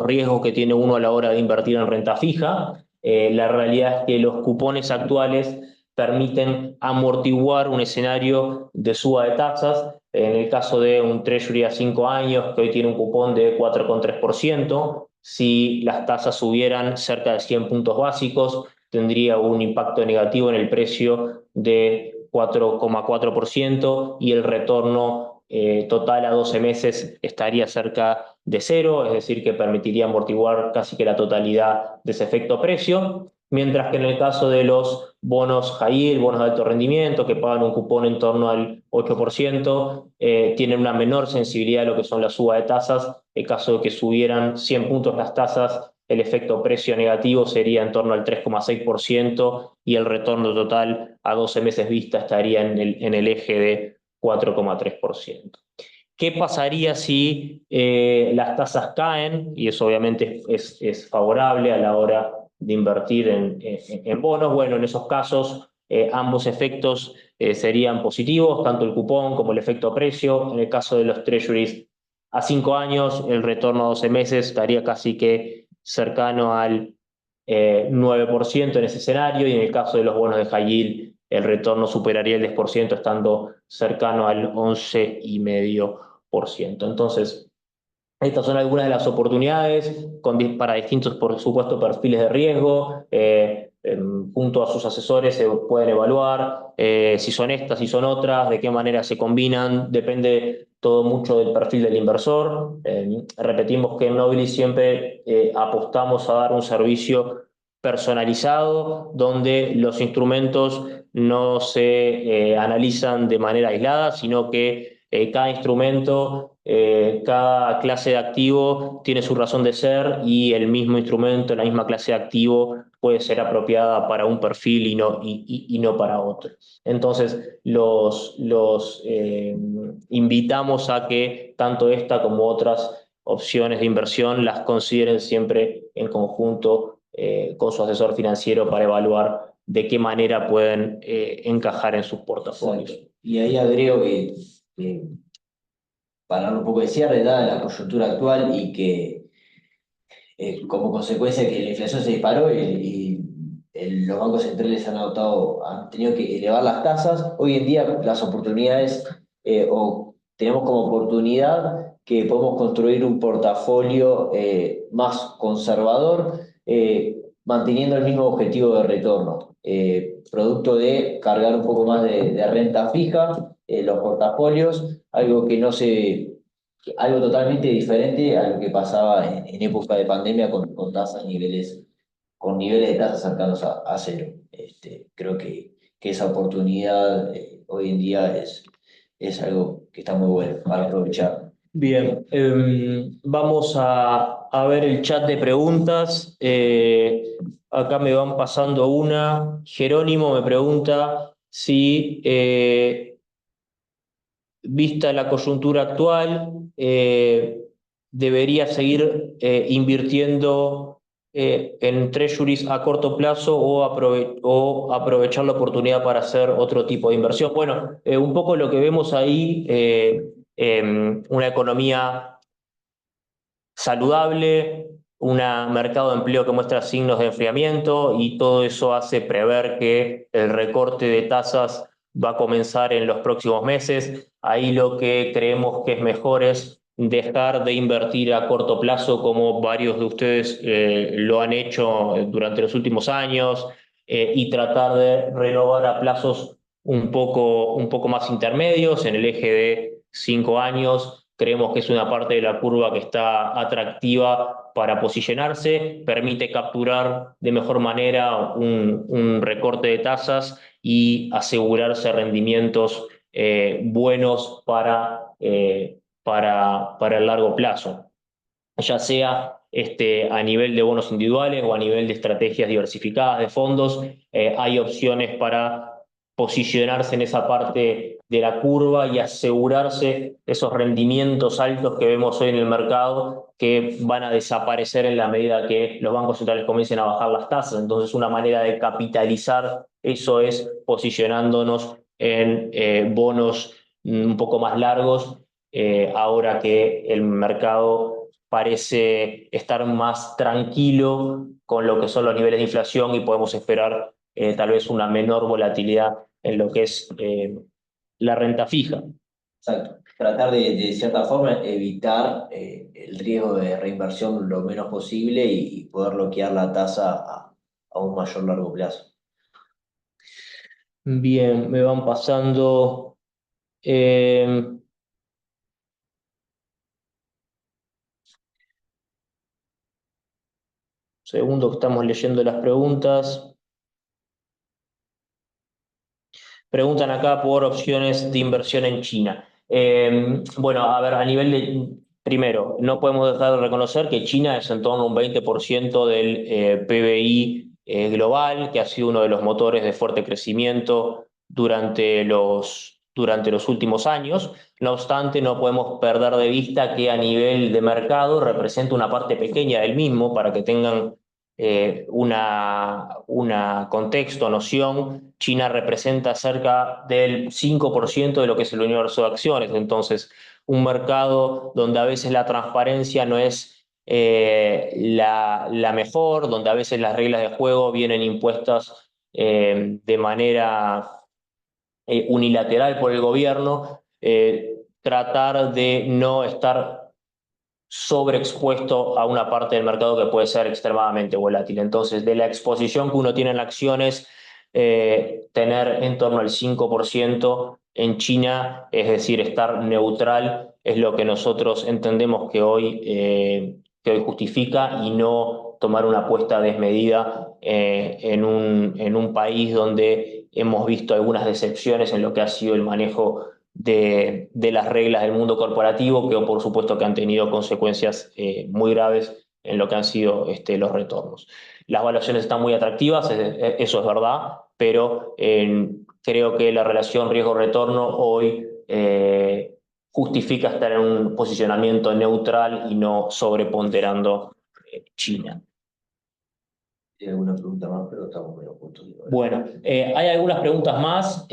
riesgos que tiene uno a la hora de invertir en renta fija? La realidad es que los cupones actuales permiten amortiguar un escenario de suba de tasas. En el caso de un Treasury a 5 años, que hoy tiene un cupón de 4,3%, si las tasas subieran cerca de 100 puntos básicos, tendría un impacto negativo en el precio de 4,4%, y el retorno total a 12 meses estaría cerca de cero, es decir, que permitiría amortiguar casi que la totalidad de ese efecto precio, mientras que en el caso de los bonos high yield, bonos de alto rendimiento, que pagan un cupón en torno al 8%, tienen una menor sensibilidad a lo que son la suba de tasas. En caso de que subieran 100 puntos las tasas, el efecto precio negativo sería en torno al 3,6% y el retorno total a 12 meses vista estaría en el eje de 4,3%. ¿Qué pasaría si las tasas caen? Y eso obviamente es favorable a la hora de invertir en bonos. Bueno, en esos casos ambos efectos serían positivos, tanto el cupón como el efecto precio. En el caso de los treasuries a 5 años, el retorno a 12 meses estaría casi que cercano al 9% en ese escenario, y en el caso de los bonos de high yield, el retorno superaría el 10%, estando cercano al 11,5%. Entonces, estas son algunas de las oportunidades para distintos, por supuesto, perfiles de riesgo. Junto a sus asesores se pueden evaluar si son estas, si son otras, de qué manera se combinan. Depende todo mucho del perfil del inversor. Repetimos que en Nobilis siempre apostamos a dar un servicio personalizado, donde los instrumentos no se analizan de manera aislada, sino que cada instrumento, cada clase de activo tiene su razón de ser, y el mismo instrumento, la misma clase de activo puede ser apropiada para un perfil y no para otro. Entonces, los invitamos a que tanto esta como otras opciones de inversión las consideren siempre en conjunto con su asesor financiero para evaluar de qué manera pueden encajar en sus portafolios. Exacto. Y ahí agrego que para dar un poco de cierre, dada la coyuntura actual y que como consecuencia de que la inflación se disparó los bancos centrales han tenido que elevar las tasas, hoy en día las oportunidades, o tenemos como oportunidad que podemos construir un portafolio más conservador, manteniendo el mismo objetivo de retorno, producto de cargar un poco más de renta fija, los portafolios, algo totalmente diferente a lo que pasaba en época de pandemia con con niveles de tasas cercanos a cero. Creo que esa oportunidad hoy en día es algo que está muy bueno para aprovechar. Bien, vamos a ver el chat de preguntas. Acá me van pasando una. Jerónimo me pregunta si, vista la coyuntura actual, debería seguir invirtiendo en treasuries a corto plazo o aprovechar la oportunidad para hacer otro tipo de inversión. Bueno, un poco lo que vemos ahí, una economía saludable, un mercado de empleo que muestra signos de enfriamiento, y todo eso hace prever que el recorte de tasas va a comenzar en los próximos meses. Ahí lo que creemos que es mejor es dejar de invertir a corto plazo, como varios de ustedes lo han hecho durante los últimos años, y tratar de renovar a plazos un poco más intermedios, en el eje de 5 años. Creemos que es una parte de la curva que está atractiva para posicionarse, permite capturar de mejor manera un recorte de tasas y asegurarse rendimientos buenos para el largo plazo, ya sea a nivel de bonos individuales o a nivel de estrategias diversificadas de fondos. Hay opciones para posicionarse en esa parte de la curva y asegurarse esos rendimientos altos que vemos hoy en el mercado, que van a desaparecer en la medida que los bancos centrales comiencen a bajar las tasas. Entonces, una manera de capitalizar eso es posicionándonos en bonos un poco más largos, ahora que el mercado parece estar más tranquilo con lo que son los niveles de inflación, y podemos esperar tal vez una menor volatilidad en lo que es la renta fija. Exacto. Tratar de cierta forma evitar el riesgo de reinversión lo menos posible y poder bloquear la tasa a un mayor largo plazo. Bien, me van pasando. Segundo que estamos leyendo las preguntas. Preguntan acá por opciones de inversión en China. Bueno, a ver, a nivel primero, no podemos dejar de reconocer que China es en torno a un 20% del PBI global, que ha sido uno de los motores de fuerte crecimiento durante los últimos años. No obstante, no podemos perder de vista que a nivel de mercado representa una parte pequeña del mismo, para que tengan una contexto, noción. China representa cerca del 5% de lo que es el universo de acciones. Entonces, un mercado donde a veces la transparencia no es la mejor, donde a veces las reglas de juego vienen impuestas de manera unilateral por el gobierno, tratar de no estar sobreexpuesto a una parte del mercado que puede ser extremadamente volátil. Entonces, de la exposición que uno tiene en acciones, tener en torno al 5% en China, es decir, estar neutral, es lo que nosotros entendemos que hoy justifica, y no tomar una apuesta desmedida en un país donde hemos visto algunas decepciones en lo que ha sido el manejo de las reglas del mundo corporativo, que por supuesto que han tenido consecuencias muy graves en lo que han sido los retornos. Las valuaciones están muy atractivas, eso es verdad, pero creo que la relación riesgo-retorno hoy justifica estar en un posicionamiento neutral y no sobreponderando China. Tiene alguna pregunta más, pero estamos medio juntos. Bueno, hay algunas preguntas más.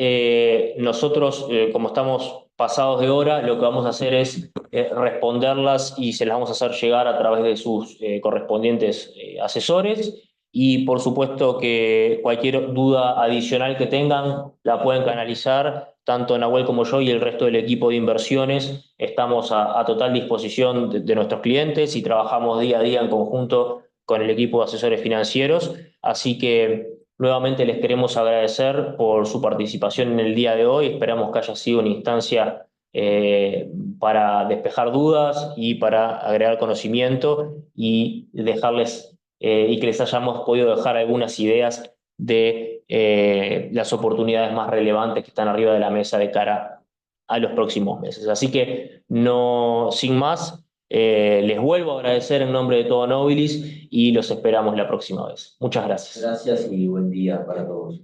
Nosotros, como estamos pasados de hora, lo que vamos a hacer es responderlas, y se las vamos a hacer llegar a través de sus correspondientes asesores. Y por supuesto que cualquier duda adicional que tengan la pueden canalizar, tanto Nahuel como yo y el resto del equipo de inversiones. Estamos a total disposición de nuestros clientes, y trabajamos día a día en conjunto con el equipo de asesores financieros. Así que nuevamente les queremos agradecer por su participación en el día de hoy. Esperamos que haya sido una instancia para despejar dudas y para agregar conocimiento, y dejarles y que les hayamos podido dejar algunas ideas de las oportunidades más relevantes que están arriba de la mesa de cara a los próximos meses. Así que, no, sin más, les vuelvo a agradecer en nombre de todo Nobilis, y los esperamos la próxima vez. Muchas gracias. Gracias y buen día para todos.